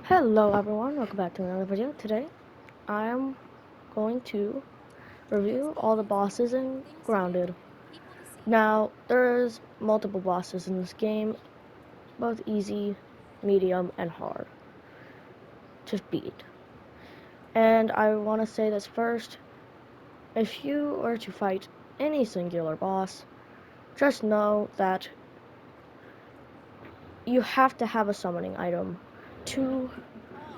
Hello everyone, welcome back to another video. Today, I am going to review all the bosses in Grounded. Now, there's multiple bosses in this game, both easy, medium, and hard to beat. And I want to say this first, if you were to fight any singular boss, just know that you have to have a summoning item to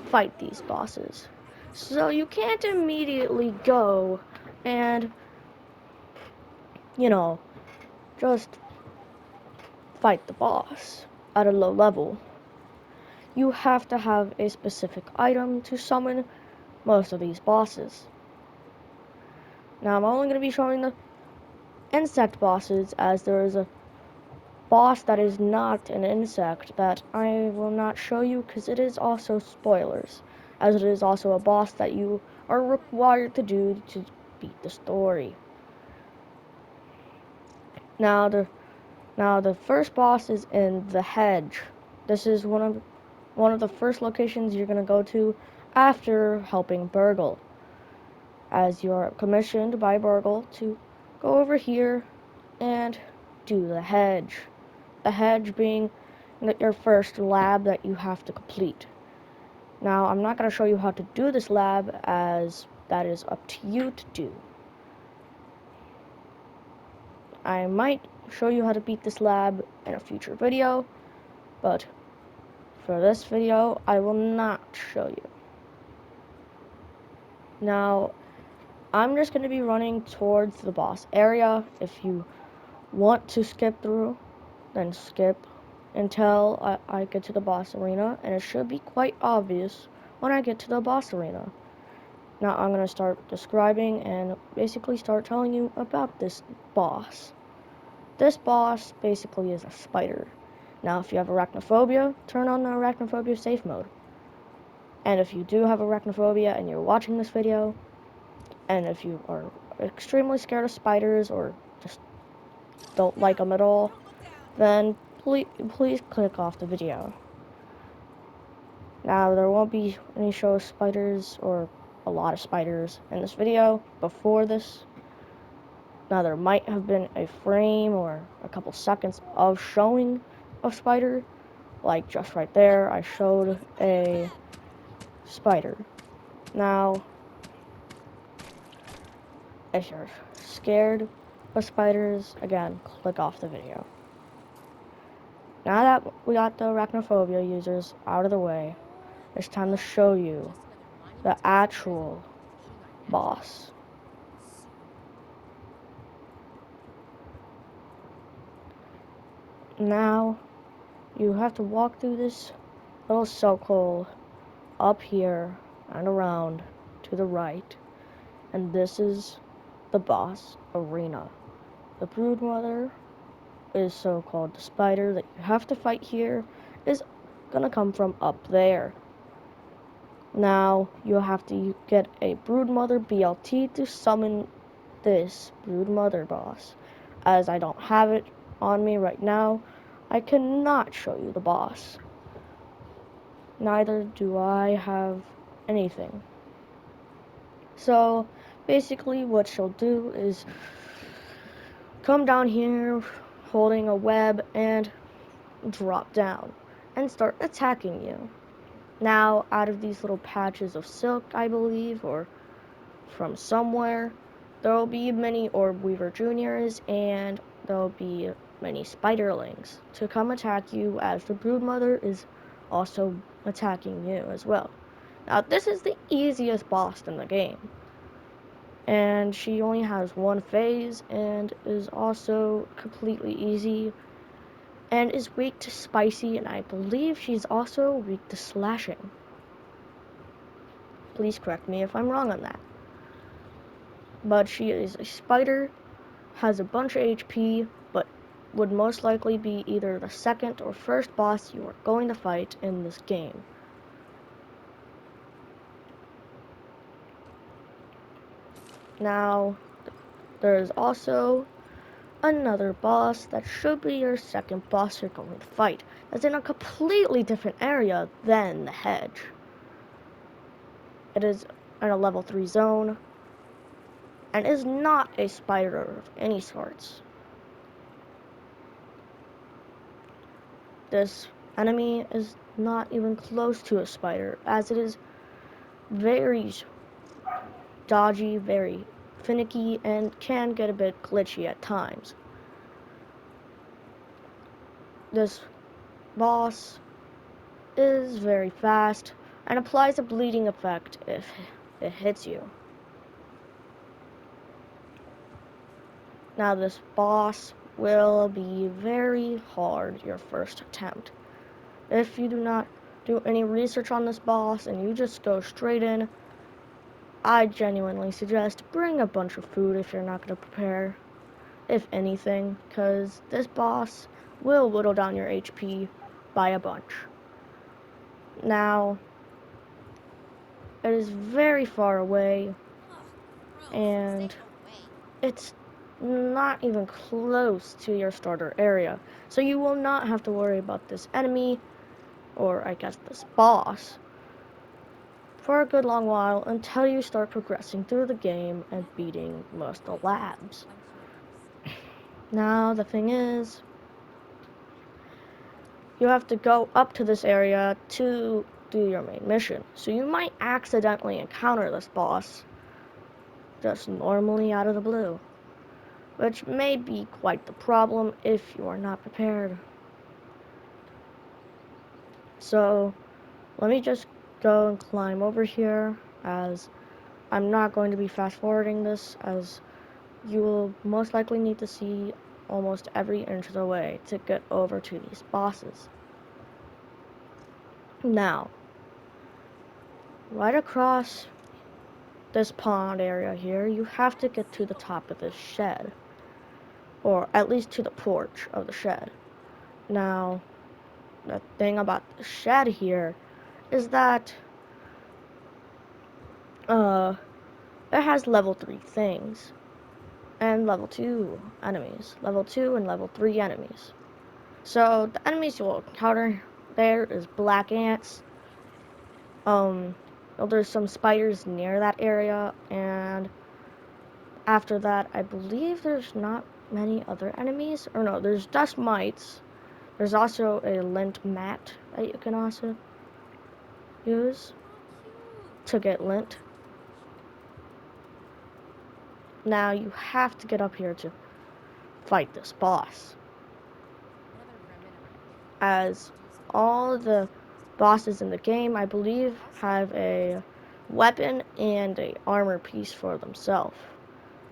fight these bosses. So you can't immediately go and, just fight the boss at a low level. You have to have a specific item to summon most of these bosses. Now I'm only going to be showing the insect bosses, as there is a boss that is not an insect that I will not show you because it is also spoilers, as it is also a boss that you are required to do to beat the story. Now the first boss is in the hedge. This is one of the first locations you're gonna go to after helping Burgle, as you're commissioned by Burgle to go over here and do the hedge. The hedge being your first lab that you have to complete. Now, I'm not gonna show you how to do this lab, as that is up to you to do. I might show you how to beat this lab in a future video, but for this video, I will not show you. Now, I'm just going to be running towards the boss area. If you want to skip through, then skip until I get to the boss arena, and it should be quite obvious when I get to the boss arena. Now, I'm going to start describing and basically start telling you about this boss. This boss basically is a spider. Now, if you have arachnophobia, turn on the arachnophobia safe mode. And if you do have arachnophobia and you're watching this video, and if you are extremely scared of spiders or just don't like them at all, then please click off the video. Now, there won't be any show of spiders or a lot of spiders in this video before this. Now, there might have been a frame or a couple seconds of showing a spider, like just right there, I showed a spider. Now, if you're scared of spiders, again, click off the video. Now that we got the arachnophobia users out of the way, it's time to show you the actual boss. Now, you have to walk through this little circle up here and around to the right, and this is the boss arena. The broodmother is so-called the spider that you have to fight here is gonna come from up there. Now you have to get a broodmother BLT to summon this broodmother boss. As I don't have it on me right now, I cannot show you the boss. Neither do I have anything. So basically what she'll do is come down here holding a web and drop down and start attacking you. Now, out of these little patches of silk, I believe, or from somewhere, there will be many Orb Weaver Juniors, and there will be many spiderlings to come attack you, as the broodmother is also attacking you as well. Now, this is the easiest boss in the game, and she only has one phase and is also completely easy and is weak to spicy, and I believe she's also weak to slashing. Please correct me if I'm wrong on that. But she is a spider, has a bunch of HP, but would most likely be either the second or first boss you are going to fight in this game. Now, there is also another boss that should be your second boss you're going to fight. That's in a completely different area than the hedge. It is in a level 3 zone and is not a spider of any sorts. This enemy is not even close to a spider, as it is very dodgy, very finicky, and can get a bit glitchy at times. This boss is very fast and applies a bleeding effect if it hits you. Now this boss will be very hard your first attempt. If you do not do any research on this boss and you just go straight in, I genuinely suggest bring a bunch of food if you're not going to prepare, if anything, because this boss will whittle down your HP by a bunch. Now, it is very far away, and it's not even close to your starter area, so you will not have to worry about this enemy, or I guess this boss, for a good long while until you start progressing through the game and beating most of the labs. Now, the thing is, you have to go up to this area to do your main mission. So you might accidentally encounter this boss just normally out of the blue, which may be quite the problem if you are not prepared. So let me just go and climb over here, as I'm not going to be fast forwarding this, as you will most likely need to see almost every inch of the way to get over to these bosses. Now, right across this pond area here, you have to get to the top of this shed, or at least to the porch of the shed. Now, the thing about the shed here is that it has level 3 things and level 2 enemies, level 2 and level 3 enemies. So the enemies you'll encounter there is black ants. There's some spiders near that area, and after that, I believe there's not many other enemies. Or no, there's dust mites. There's also a lint mat that you can also use to get lint. Now you have to get up here to fight this boss, as all the bosses in the game, I believe, have a weapon and a armor piece for themselves.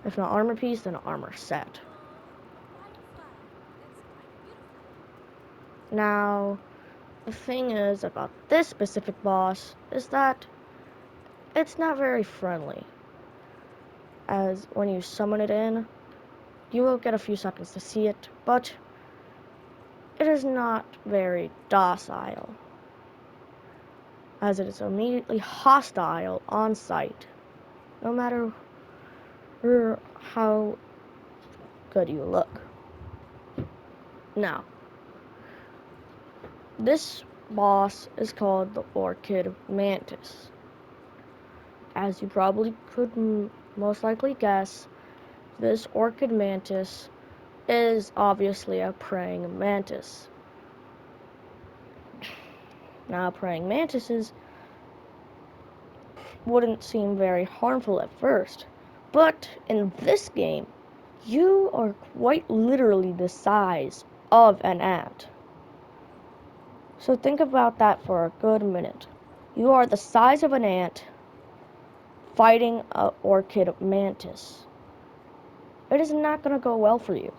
If not armor piece, then an armor set. Now, the thing is about this specific boss is that it's not very friendly, as when you summon it in, you will get a few seconds to see it, but it is not very docile, as it is immediately hostile on sight, no matter how good you look. Now, this boss is called the Orchid Mantis. As you probably could most likely guess, this Orchid Mantis is obviously a praying mantis. Now, praying mantises wouldn't seem very harmful at first, but in this game, you are quite literally the size of an ant. So think about that for a good minute. You are the size of an ant fighting an orchid mantis. It is not going to go well for you.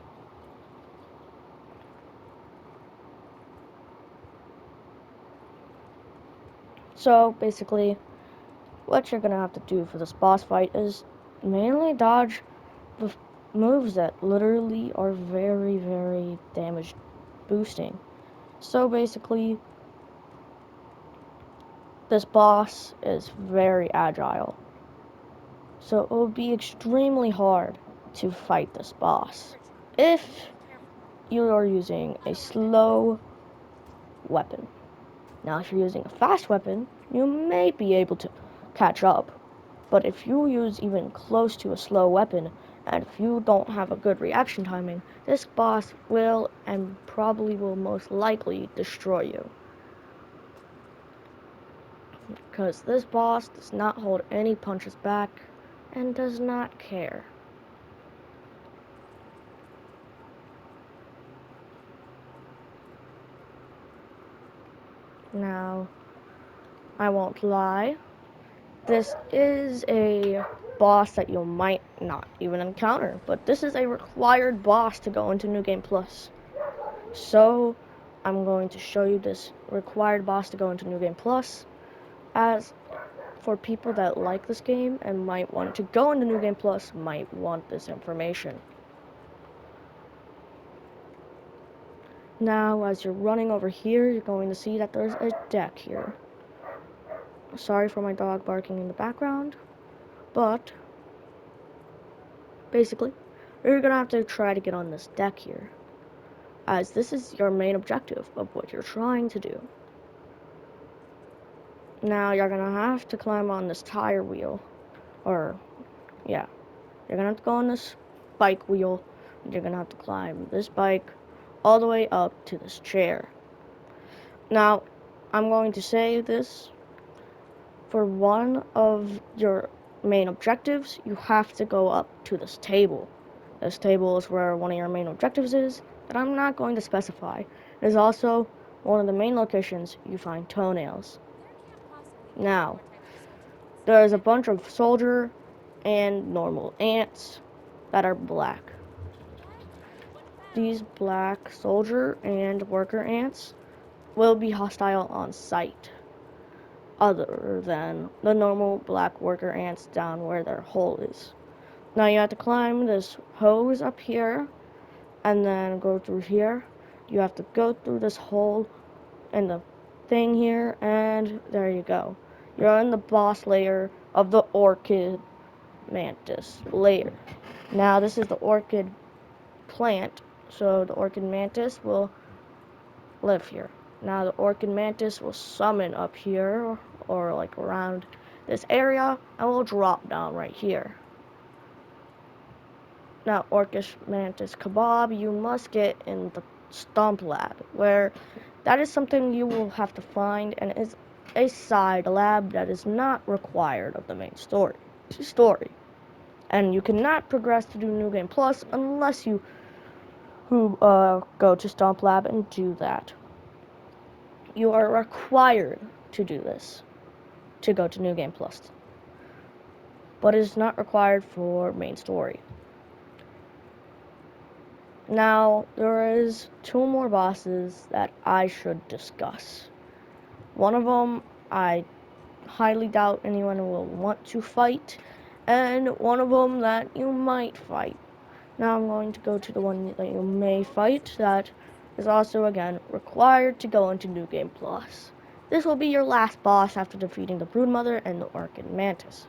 So basically, what you're going to have to do for this boss fight is mainly dodge the moves that literally are very, very damage boosting. So basically, this boss is very agile. So it will be extremely hard to fight this boss if you are using a slow weapon. Now, if you're using a fast weapon, you may be able to catch up. But if you use even close to a slow weapon, and if you don't have a good reaction timing, this boss will and probably will most likely destroy you. Because this boss does not hold any punches back and does not care. Now, I won't lie, this is a boss that you might not even encounter, but this is a required boss to go into New Game Plus. So, I'm going to show you this required boss to go into New Game Plus, as for people that like this game and might want to go into New Game Plus, might want this information. Now, as you're running over here, you're going to see that there's a deck here. Sorry for my dog barking in the background, but basically, you're gonna have to try to get on this deck here, as this is your main objective of what you're trying to do. Now, you're gonna have to climb on this tire wheel, or, yeah, you're gonna have to go on this bike wheel, and you're gonna have to climb this bike all the way up to this chair. Now, I'm going to say this, for one of your main objectives, you have to go up to this table. This table is where one of your main objectives is, that I'm not going to specify. It is also one of the main locations you find toenails. Now, there's a bunch of soldier and normal ants that are black. These black soldier and worker ants will be hostile on sight, other than the normal black worker ants down where their hole is. Now you have to climb this hose up here and then go through here. You have to go through this hole in the thing here, and there you go. You're in the boss layer of the orchid mantis layer. Now this is the orchid plant, so the orchid mantis will live here. Now the orchid mantis will summon up here, or like around this area, and will drop down right here. Now orchid mantis kebab, you must get in the stomp lab, where that is something you will have to find, and is a side lab that is not required of the main story. And you cannot progress to do New Game Plus unless you go to Stomp Lab and do that. You are required to do this to go to New Game Plus, but it is not required for main story. Now, there is two more bosses that I should discuss. One of them, I highly doubt anyone will want to fight, and one of them that you might fight. Now I'm going to go to the one that you may fight, that is also, again, required to go into New Game Plus. This will be your last boss after defeating the Broodmother and the Orchid Mantis.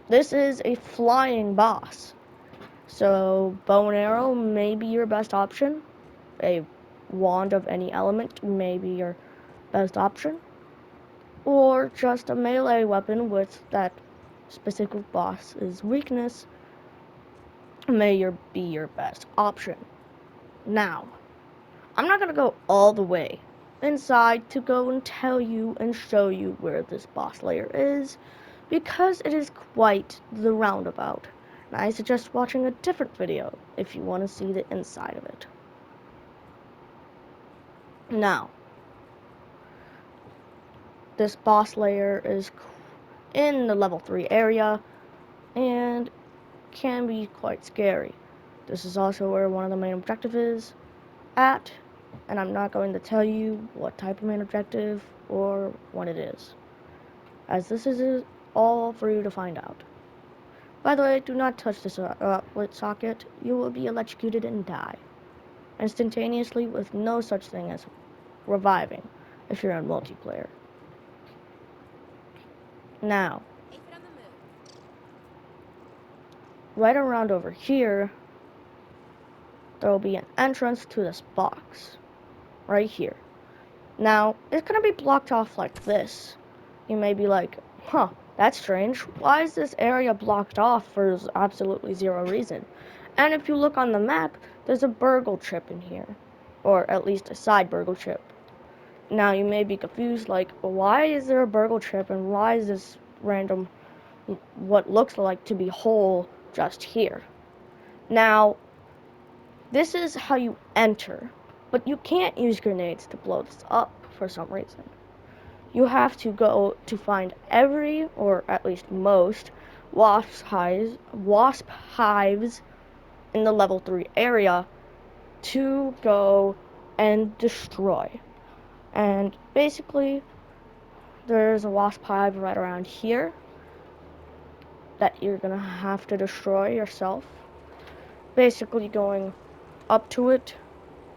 This is a flying boss, so bow and arrow may be your best option. A wand of any element may be your best option. Or just a melee weapon with that specific boss's weakness may be your best option. Now, I'm not going to go all the way inside to go and tell you and show you where this boss layer is, because it is quite the roundabout. And I suggest watching a different video if you want to see the inside of it. Now, this boss layer is in the level 3 area and can be quite scary. This is also where one of the main objectives is at, and I'm not going to tell you what type of main objective or what it is, as this is all for you to find out. By the way, do not touch this lit socket. You will be electrocuted and die instantaneously, with no such thing as reviving if you're in multiplayer. Now, right around over here, there will be an entrance to this box right here. Now, it's gonna be blocked off like this. You may be like, huh, That's strange. Why is this area blocked off for absolutely zero reason? And if you look on the map, there's a burgle chip in here. Or at least a side burgle chip. Now you may be confused, like, why is there a burgle chip and why is this random, what looks like to be hole just here? Now, this is how you enter, but you can't use grenades to blow this up for some reason. You have to go to find every, or at least most, wasp hives in the level 3 area to go and destroy. And basically, there's a wasp hive right around here that you're gonna have to destroy yourself. Basically going up to it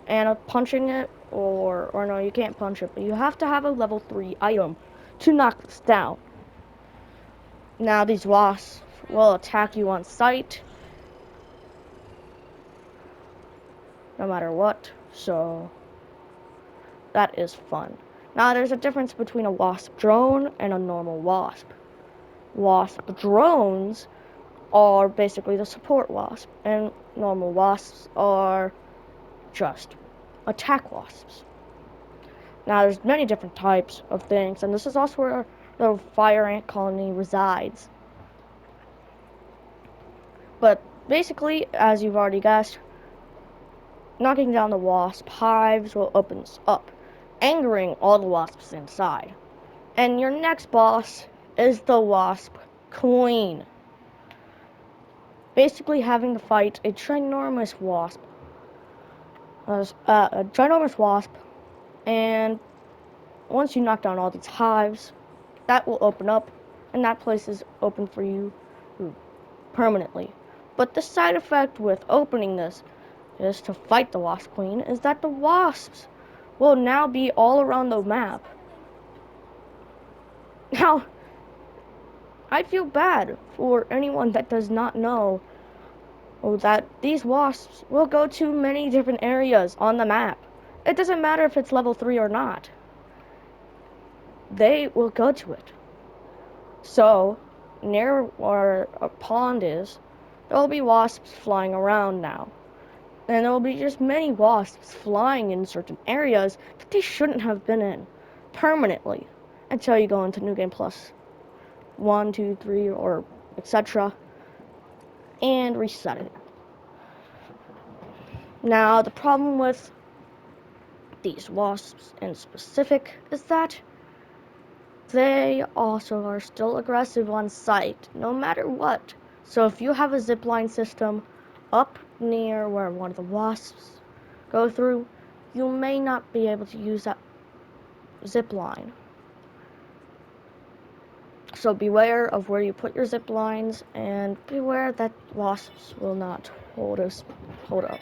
and punching it, or no, you can't punch it, but you have to have a level 3 item to knock this down. Now these wasps will attack you on sight, no matter what, so that is fun. Now there's a difference between a wasp drone and a normal wasp. Wasp drones are basically the support wasp, and normal wasps are just attack wasps. Now there's many different types of things, and this is also where the fire ant colony resides. But basically, as you've already guessed, knocking down the wasp hives will open this up, angering all the wasps inside. And your next boss is the wasp queen. Basically having to fight a ginormous wasp. And once you knock down all these hives, that will open up, and that place is open for you permanently. But the side effect with opening this is to fight the wasp queen is that the wasps will now be all around the map. Now, I feel bad for anyone that does not know that these wasps will go to many different areas on the map. It doesn't matter if it's level 3 or not. They will go to it. So, near where a pond is, there will be wasps flying around now. And there will be just many wasps flying in certain areas that they shouldn't have been in permanently until you go into New Game Plus 1, 2, 3, or etc. and reset it. Now, the problem with these wasps in specific is that they also are still aggressive on sight, no matter what. So if you have a zipline system up near where one of the wasps go through, you may not be able to use that zipline. So beware of where you put your zip lines, and beware that wasps will not hold up.